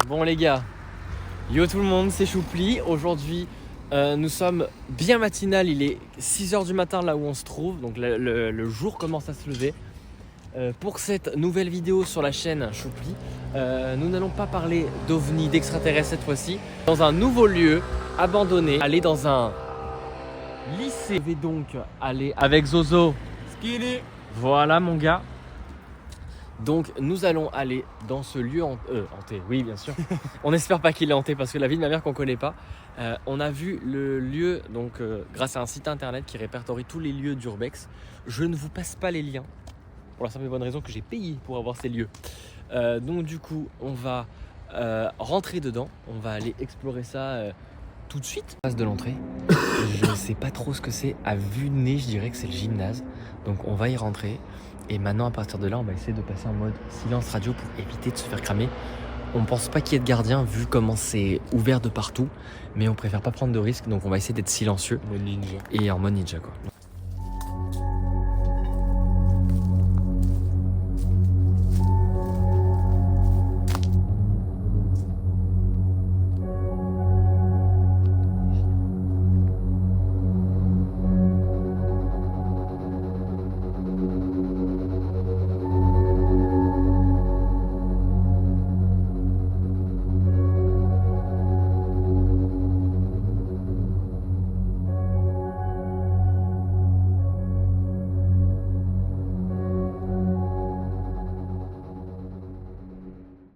Bon les gars, yo tout le monde, c'est Choupli. Aujourd'hui, nous sommes bien matinal, il est 6h du matin là où on se trouve. Donc le jour commence à se lever. Pour cette nouvelle vidéo sur la chaîne Choupli, nous n'allons pas parler d'ovnis, d'extraterrestres cette fois-ci. Dans un nouveau lieu abandonné, aller dans un lycée. Je vais donc aller avec Zozo. Skinny. Voilà mon gars. Donc nous allons aller dans ce lieu hanté, oui bien sûr. On espère pas qu'il est hanté parce que la vie de ma mère qu'on connaît pas. On a vu le lieu donc grâce à un site internet qui répertorie tous les lieux d'Urbex. Je ne vous passe pas les liens pour la simple et bonne raison que j'ai payé pour avoir ces lieux. Donc du coup on va rentrer dedans, on va aller explorer ça tout de suite. Face de l'entrée, je sais pas trop ce que c'est. À vue de nez, je dirais que c'est le gymnase. Donc on va y rentrer. Et maintenant, à partir de là, on va essayer de passer en mode silence radio pour éviter de se faire cramer. On pense pas qu'il y ait de gardien vu comment c'est ouvert de partout. Mais on préfère pas prendre de risques. Donc on va essayer d'être silencieux. Mode ninja. Et en mode ninja quoi.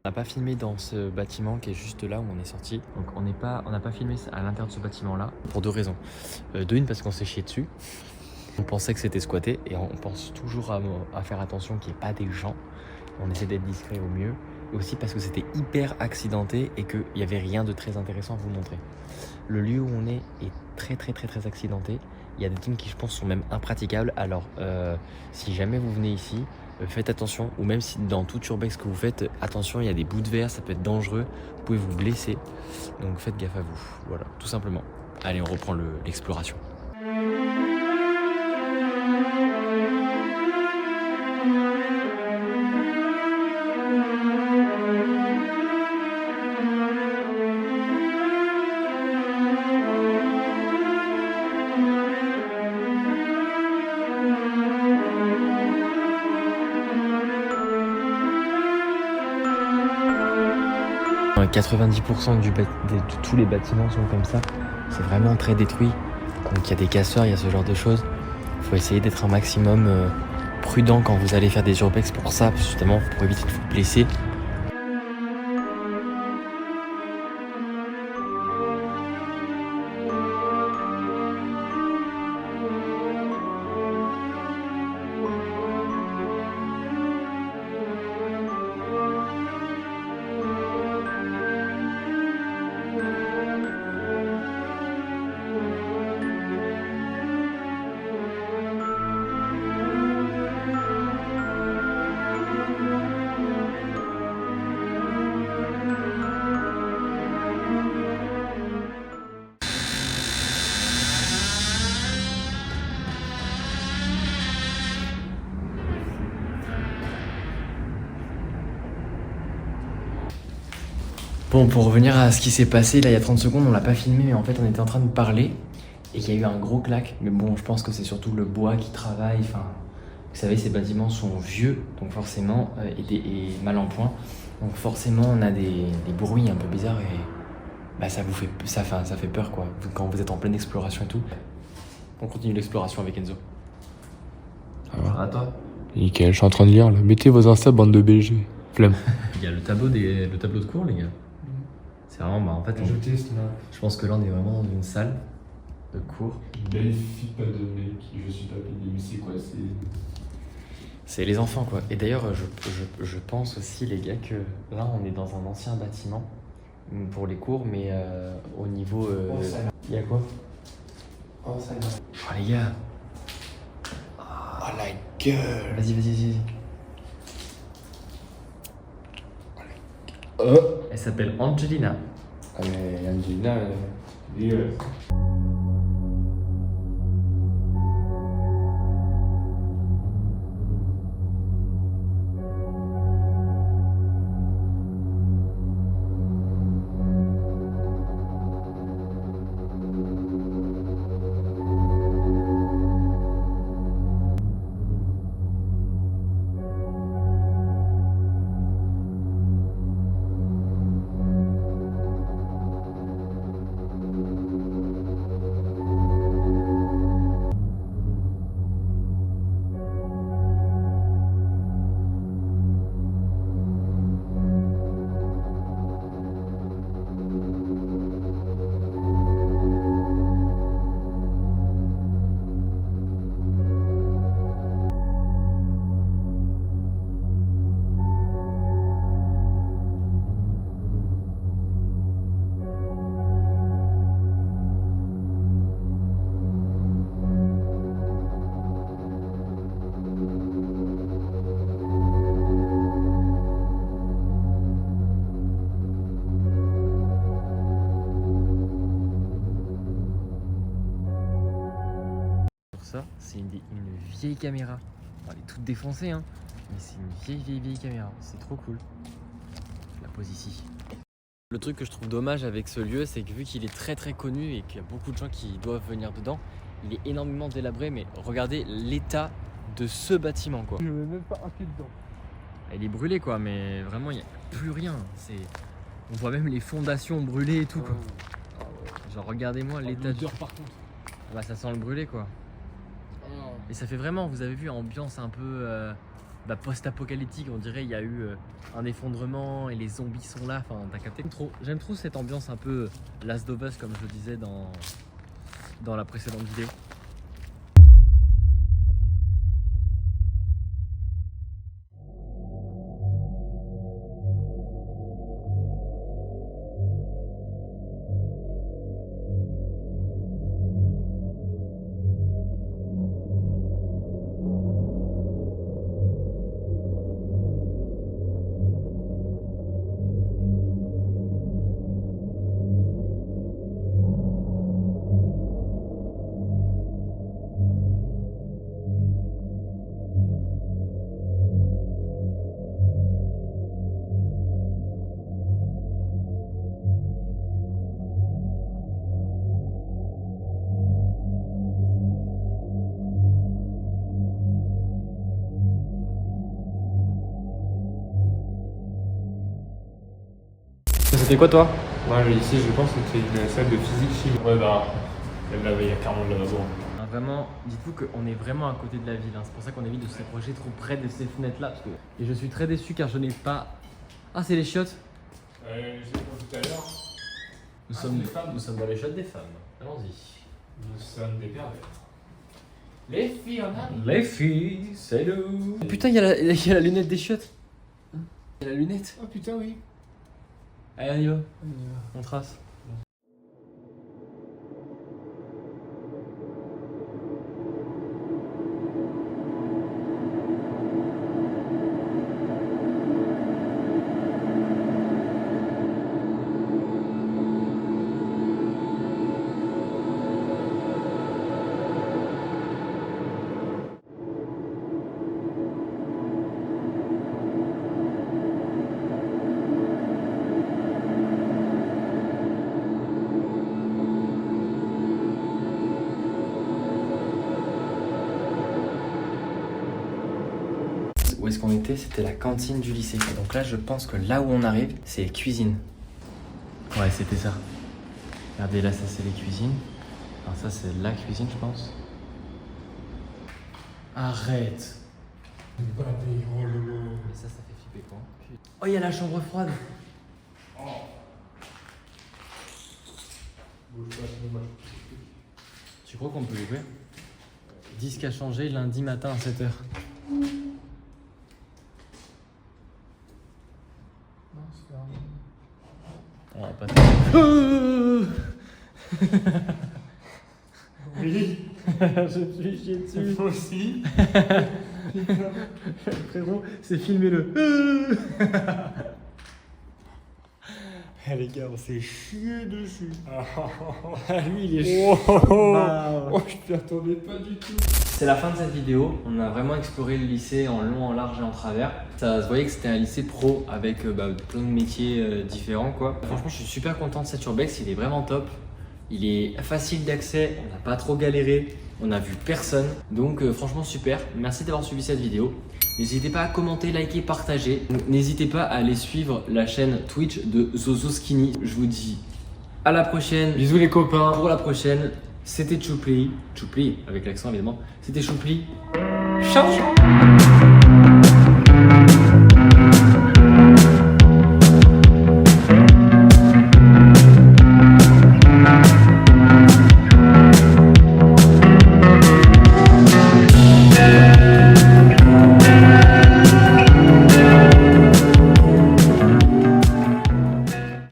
On n'a pas filmé dans ce bâtiment qui est juste là où on est sorti. Donc on n'a pas filmé à l'intérieur de ce bâtiment là pour deux raisons. De une parce qu'on s'est chié dessus. On pensait que c'était squatté et on pense toujours à faire attention qu'il n'y ait pas des gens. On essaie d'être discret au mieux. Et aussi parce que c'était hyper accidenté et qu'il n'y avait rien de très intéressant à vous montrer. Le lieu où on est très accidenté. Il y a des trucs qui je pense sont même impraticables. Alors si jamais vous venez ici, faites attention, ou même si dans tout urbex que vous faites, attention, il y a des bouts de verre, ça peut être dangereux, vous pouvez vous blesser, donc faites gaffe à vous, voilà, tout simplement. Allez, on reprend l'exploration. « 90% de tous les bâtiments sont comme ça, c'est vraiment très détruit. Donc il y a des casseurs, il y a ce genre de choses. Il faut essayer d'être un maximum prudent quand vous allez faire des urbex pour ça, justement pour éviter de vous blesser. Bon, pour revenir à ce qui s'est passé, là il y a 30 secondes, on l'a pas filmé, mais en fait on était en train de parler et il y a eu un gros clac. Mais bon, je pense que c'est surtout le bois qui travaille. Enfin, vous savez, ces bâtiments sont vieux, donc forcément, et mal en point. Donc forcément, on a des bruits un peu bizarres et bah, ça fait peur quoi, quand vous êtes en pleine exploration et tout. On continue l'exploration avec Enzo. Ça va. À toi. Nickel, je suis en train de lire là. Mettez vos Insta, bande de BG. Flemme. Il y a le tableau de cours, les gars. C'est vraiment, bah en fait, je pense que là on est vraiment dans une salle de cours. Une belle fille, pas de mec, je suis pas payé, mais c'est quoi, C'est les enfants quoi. Et d'ailleurs, je pense aussi les gars que là on est dans un ancien bâtiment pour les cours, mais au niveau... Il y a quoi? Oh, ça y est. Oh les gars. Oh la gueule. Vas-y. Elle s'appelle Angelina. Ah mais Angelina, dégueulasse. ça, c'est une vieille caméra. Bon, elle est toute défoncée, hein, mais c'est une vieille caméra. C'est trop cool. Je la pose ici. Le truc que je trouve dommage avec ce lieu, c'est que vu qu'il est très connu et qu'il y a beaucoup de gens qui doivent venir dedans, il est énormément délabré. Mais regardez l'état de ce bâtiment, quoi. Je mets même pas un pied dedans. Il est brûlé, quoi, mais vraiment il n'y a plus rien. On voit même les fondations brûlées et tout, quoi. Genre regardez-moi l'état du... par contre. Ah bah ça sent le brûlé, quoi. Et ça fait vraiment, vous avez vu, ambiance un peu post-apocalyptique. On dirait il y a eu un effondrement et les zombies sont là. Enfin, t'as capté. J'aime trop cette ambiance un peu Last of Us, comme je le disais dans la précédente vidéo. C'était quoi toi? Moi ici je pense que c'est une salle de physique chimie. Ouais bah, elle l'avait, il y a carrément de la maison. Vraiment, dites-vous qu'on est vraiment à côté de la ville, hein. C'est pour ça qu'on évite de s'approcher trop près de ces fenêtres là. Et je suis très déçu car je n'ai pas... Ah, c'est les chiottes? Je l'ai dit tout à l'heure. Nous sommes dans les chiottes des femmes. Allons-y. Nous sommes des pervers. Les filles, on arrive. Les filles, c'est nous. Putain, il y a la lunette des chiottes. Il y a la lunette. Oh putain, oui. Allez, on y va. On trace. Où est-ce qu'on était? C'était la cantine du lycée. Donc là, je pense que là où on arrive, c'est les cuisines. Ouais, c'était ça. Regardez, là, ça, c'est les cuisines. Alors ça, c'est la cuisine, je pense. Arrête. Oh le mot. Mais ça fait flipper, quoi. Oh, il y a la chambre froide. Tu crois qu'on peut l'ouvrir? Disque à changer lundi matin à 7h. Oh, pas Oui. Je suis chié dessus. Moi aussi. Frérot, c'est filmé-le. Eh les gars, on s'est chié dessus. Lui, il est Oh, chaud. je t'y attendais pas du tout. C'est la fin de cette vidéo. On a vraiment exploré le lycée en long, en large et en travers. Ça se voyait que c'était un lycée pro avec plein de métiers différents, quoi. Franchement, je suis super content de cet urbex. Il est vraiment top. Il est facile d'accès. On n'a pas trop galéré. On n'a vu personne. Donc franchement, super. Merci d'avoir suivi cette vidéo. N'hésitez pas à commenter, liker, partager. N'hésitez pas à aller suivre la chaîne Twitch de Zozo Skinny. Je vous dis à la prochaine. Bisous les copains. Pour la prochaine, c'était Choupli. Choupli, avec l'accent évidemment. C'était Choupli. Ciao.